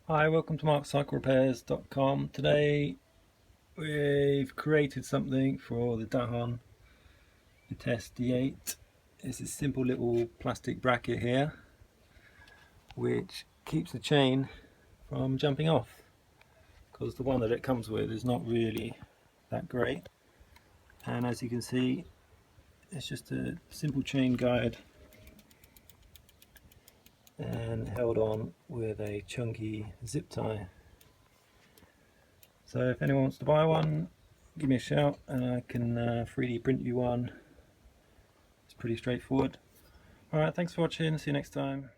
Hi, welcome to markcyclerepairs.com. Today we've created something for the Dahon Vitesse D8. It's a simple little plastic bracket here which keeps the chain from jumping off, because the one that it comes with is not really that great. And as you can see, it's just a simple chain guide and held on with a chunky zip tie. So if anyone wants to buy one, give me a shout and I can 3D print you one. It's pretty straightforward. Alright, thanks for watching, see you next time.